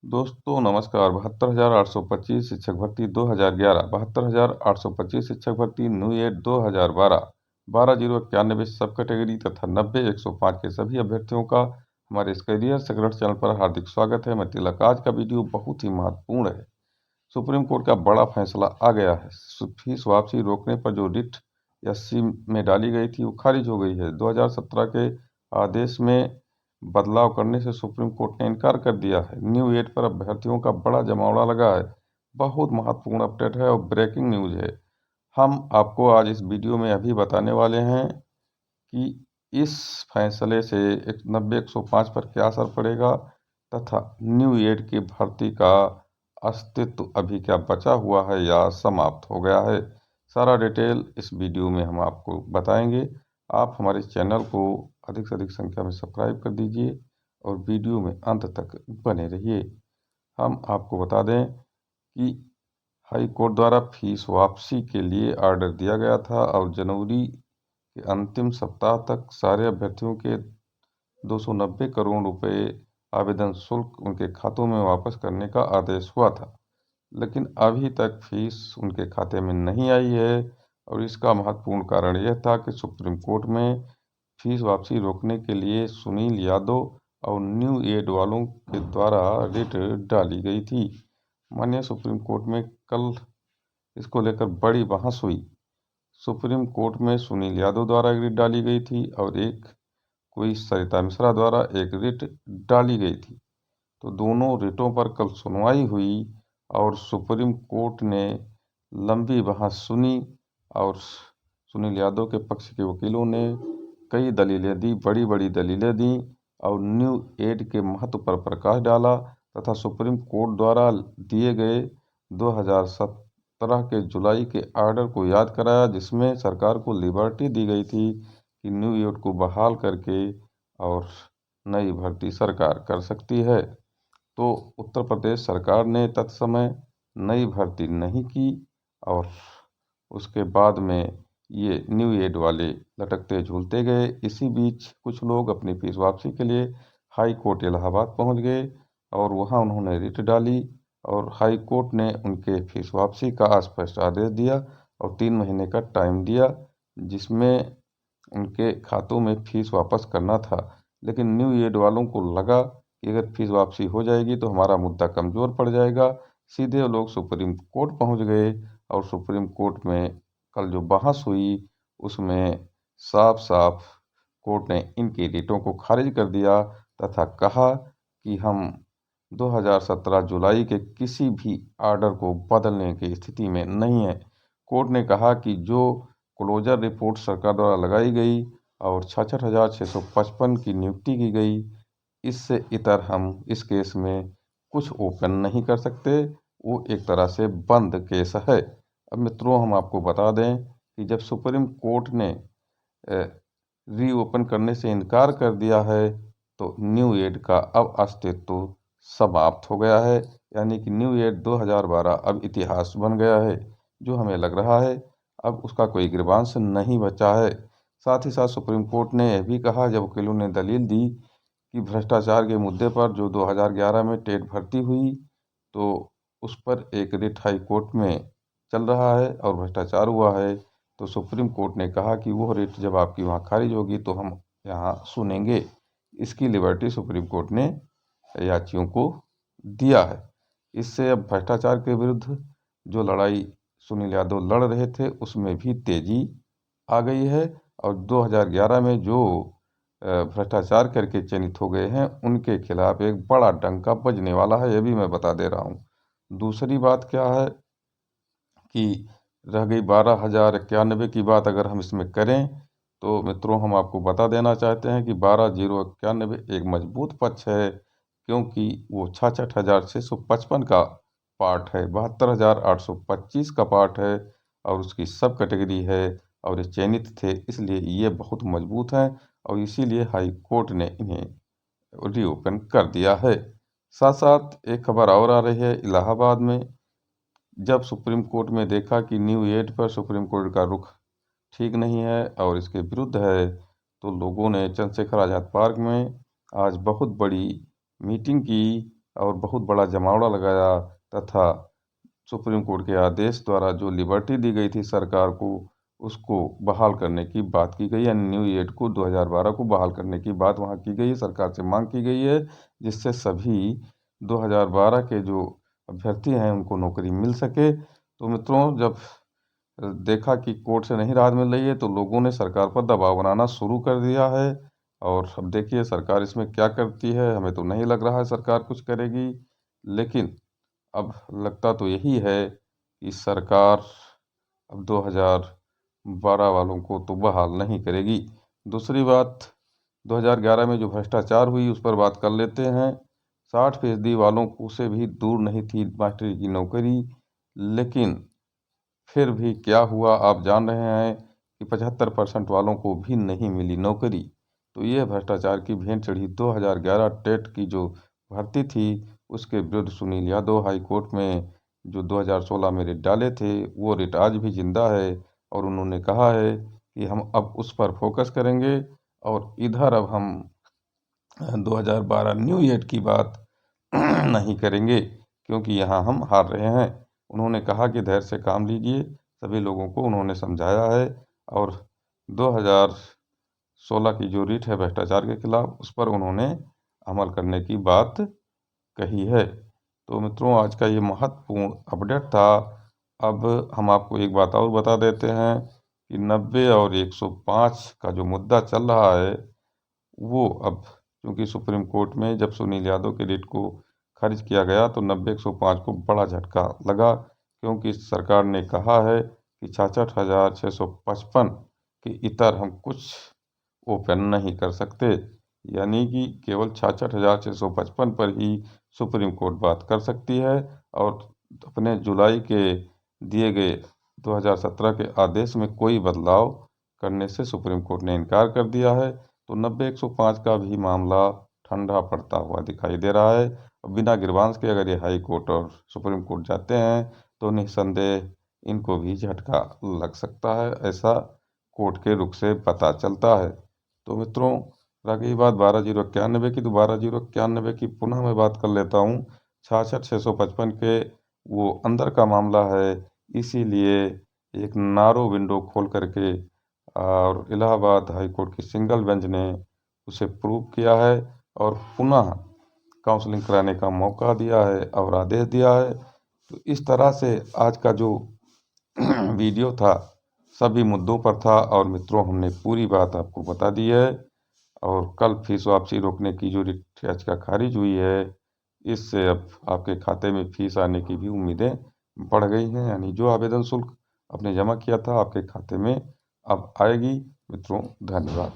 दोस्तों नमस्कार। 72,825 शिक्षक भर्ती 2011, 72,825 शिक्षक भर्ती न्यू एड 2012, 12,091 सब कैटेगरी तथा 90,105 के सभी अभ्यर्थियों का हमारे इस करियर संग्रह चैनल पर हार्दिक स्वागत है। मैं तिलक। आज का वीडियो बहुत ही महत्वपूर्ण है। सुप्रीम कोर्ट का बड़ा फैसला आ गया है। फीस वापसी रोकने पर जो रिट एससी में डाली गई थी वो खारिज हो गई है। 2017 के आदेश में बदलाव करने से सुप्रीम कोर्ट ने इनकार कर दिया है। न्यू एड पर अभ्यर्थियों का बड़ा जमावड़ा लगा है। बहुत महत्वपूर्ण अपडेट है और ब्रेकिंग न्यूज है। हम आपको आज इस वीडियो में अभी बताने वाले हैं कि इस फैसले से 90-105 पर क्या असर पड़ेगा तथा न्यू एड की भर्ती का अस्तित्व अभी क्या बचा हुआ है या समाप्त हो गया है। सारा डिटेल इस वीडियो में हम आपको बताएंगे। आप हमारे चैनल को अधिक से अधिक संख्या में सब्सक्राइब कर दीजिए और वीडियो में अंत तक बने रहिए। हम आपको बता दें कि हाई कोर्ट द्वारा फीस वापसी के लिए ऑर्डर दिया गया था और जनवरी के अंतिम सप्ताह तक सारे अभ्यर्थियों के 290 करोड़ रुपए आवेदन शुल्क उनके खातों में वापस करने का आदेश हुआ था, लेकिन अभी तक फीस उनके खाते में नहीं आई है। और इसका महत्वपूर्ण कारण यह था कि सुप्रीम कोर्ट में फीस वापसी रोकने के लिए सुनील यादव और न्यू एड वालों के द्वारा रिट डाली गई थी। माननीय सुप्रीम कोर्ट में कल इसको लेकर बड़ी बहस हुई। सुप्रीम कोर्ट में सुनील यादव द्वारा एक रिट डाली गई थी और एक कोई सरिता मिश्रा द्वारा एक रिट डाली गई थी। तो दोनों रिटों पर कल सुनवाई हुई और सुप्रीम कोर्ट ने लंबी बहस सुनी और सुनील यादव के पक्ष के वकीलों ने कई दलीलें दी, बड़ी बड़ी दलीलें दी और न्यू एड के महत्व पर प्रकाश डाला तथा सुप्रीम कोर्ट द्वारा दिए गए 2017 के जुलाई के ऑर्डर को याद कराया, जिसमें सरकार को लिबर्टी दी गई थी कि न्यू एड को बहाल करके और नई भर्ती सरकार कर सकती है। तो उत्तर प्रदेश सरकार ने तत्समय नई भर्ती नहीं की और उसके बाद में ये न्यू एड वाले लटकते झूलते गए। इसी बीच कुछ लोग अपनी फीस वापसी के लिए हाई कोर्ट इलाहाबाद पहुंच गए और वहां उन्होंने रिट डाली और हाई कोर्ट ने उनके फीस वापसी का स्पष्ट आदेश दिया और 3 महीने का टाइम दिया, जिसमें उनके खातों में फीस वापस करना था। लेकिन न्यू एड वालों को लगा कि अगर फीस वापसी हो जाएगी तो हमारा मुद्दा कमज़ोर पड़ जाएगा। सीधे वो लोग सुप्रीम कोर्ट पहुंच गए और सुप्रीम कोर्ट में कल जो बहस हुई उसमें साफ साफ कोर्ट ने इनकी रिटों को खारिज कर दिया तथा कहा कि हम 2017 जुलाई के किसी भी ऑर्डर को बदलने की स्थिति में नहीं है। कोर्ट ने कहा कि जो क्लोजर रिपोर्ट सरकार द्वारा लगाई गई और 66,655 की नियुक्ति की गई, इससे इतर हम इस केस में कुछ ओपन नहीं कर सकते। वो एक तरह से बंद केस है। अब मित्रों, हम आपको बता दें कि जब सुप्रीम कोर्ट ने रीओपन करने से इनकार कर दिया है तो न्यू एड का अब अस्तित्व समाप्त हो गया है। यानी कि न्यू एड 2012 अब इतिहास बन गया है। जो हमें लग रहा है अब उसका कोई ग्रीवांश नहीं बचा है। साथ ही साथ सुप्रीम कोर्ट ने यह भी कहा, जब वकीलों ने दलील दी कि भ्रष्टाचार के मुद्दे पर जो 2011 में टेट भर्ती हुई तो उस पर एक रिट हाई कोर्ट में चल रहा है और भ्रष्टाचार हुआ है, तो सुप्रीम कोर्ट ने कहा कि वो रिट जब आपकी वहाँ खारिज होगी तो हम यहाँ सुनेंगे। इसकी लिबर्टी सुप्रीम कोर्ट ने याचियों को दिया है। इससे अब भ्रष्टाचार के विरुद्ध जो लड़ाई सुनील यादव लड़ रहे थे उसमें भी तेजी आ गई है और 2011 में जो भ्रष्टाचार करके चयनित हो गए हैं उनके खिलाफ एक बड़ा डंका बजने वाला है, ये भी मैं बता दे रहा हूँ। दूसरी बात क्या है कि रह गई 12,091 की बात, अगर हम इसमें करें तो मित्रों हम आपको बता देना चाहते हैं कि 12,091 एक मजबूत पक्ष है, क्योंकि वो 66,655 का पार्ट है, 72,825 का पार्ट है और उसकी सब कैटेगरी है और ये चयनित थे, इसलिए ये बहुत मजबूत हैं और इसीलिए हाई कोर्ट ने इन्हें रीओपन कर दिया है। साथ साथ एक खबर और आ रही है इलाहाबाद में। जब सुप्रीम कोर्ट में देखा कि न्यू एड पर सुप्रीम कोर्ट का रुख ठीक नहीं है और इसके विरुद्ध है, तो लोगों ने चंद्रशेखर आज़ाद पार्क में आज बहुत बड़ी मीटिंग की और बहुत बड़ा जमावड़ा लगाया तथा सुप्रीम कोर्ट के आदेश द्वारा जो लिबर्टी दी गई थी सरकार को, उसको बहाल करने की बात की गई, यानी न्यू एड को 2012 को बहाल करने की बात वहाँ की गई है, सरकार से मांग की गई है, जिससे सभी 2012 के जो अभ्यर्थी हैं उनको नौकरी मिल सके। तो मित्रों, जब देखा कि कोर्ट से नहीं राहत मिल रही है तो लोगों ने सरकार पर दबाव बनाना शुरू कर दिया है। और अब देखिए सरकार इसमें क्या करती है। हमें तो नहीं लग रहा है सरकार कुछ करेगी, लेकिन अब लगता तो यही है कि सरकार अब 2012 वालों को तो बहाल नहीं करेगी। दूसरी बात, 2011 में जो भ्रष्टाचार हुई उस पर बात कर लेते हैं। 60% वालों को से भी दूर नहीं थी मास्टरी की नौकरी, लेकिन फिर भी क्या हुआ आप जान रहे हैं कि 75% वालों को भी नहीं मिली नौकरी। तो ये भ्रष्टाचार की भेंट चढ़ी। 2011 टेट की जो भर्ती थी उसके विरुद्ध सुनील यादव हाई कोर्ट में जो 2016 में रिट डाले थे, वो रिट आज भी जिंदा है और उन्होंने कहा है कि हम अब उस पर फोकस करेंगे और इधर अब हम 2012 न्यू ईयर की बात नहीं करेंगे, क्योंकि यहाँ हम हार रहे हैं। उन्होंने कहा कि धैर्य से काम लीजिए, सभी लोगों को उन्होंने समझाया है और 2016 की जो रिट है भ्रष्टाचार के खिलाफ, उस पर उन्होंने अमल करने की बात कही है। तो मित्रों, आज का ये महत्वपूर्ण अपडेट था। अब हम आपको एक बात और बता देते हैं कि 90 और 105 का जो मुद्दा चल रहा है, वो अब क्योंकि सुप्रीम कोर्ट में जब सुनील यादव के रिट को खारिज किया गया तो 90-105 को बड़ा झटका लगा, क्योंकि सरकार ने कहा है कि 66,655 के इतर हम कुछ ओपन नहीं कर सकते, यानी कि केवल 66,655 पर ही सुप्रीम कोर्ट बात कर सकती है। और अपने जुलाई के दिए गए 2017 के आदेश में कोई बदलाव करने से सुप्रीम कोर्ट ने इनकार कर दिया है। तो 90-105 का भी मामला ठंडा पड़ता हुआ दिखाई दे रहा है। बिना गिरवांश के अगर ये हाई कोर्ट और सुप्रीम कोर्ट जाते हैं तो निस्संदेह इनको भी झटका लग सकता है, ऐसा कोर्ट के रुख से पता चलता है। तो मित्रों, रह गई बात 12,091 की, तो 12,091 की पुनः मैं बात कर लेता हूँ। 66,655 के वो अंदर का मामला है, इसीलिए एक नारो विंडो खोल करके और इलाहाबाद हाई कोर्ट की सिंगल बेंच ने उसे प्रूव किया है और पुनः काउंसलिंग कराने का मौका दिया है और आदेश दिया है। तो इस तरह से आज का जो वीडियो था सभी मुद्दों पर था और मित्रों हमने पूरी बात आपको बता दी है। और कल फीस वापसी रोकने की जो रिट याचिका खारिज हुई है, इससे अब आपके खाते में फीस आने की भी उम्मीदें बढ़ गई हैं, यानी जो आवेदन शुल्क आपने जमा किया था आपके खाते में अब आएगी। मित्रों, धन्यवाद।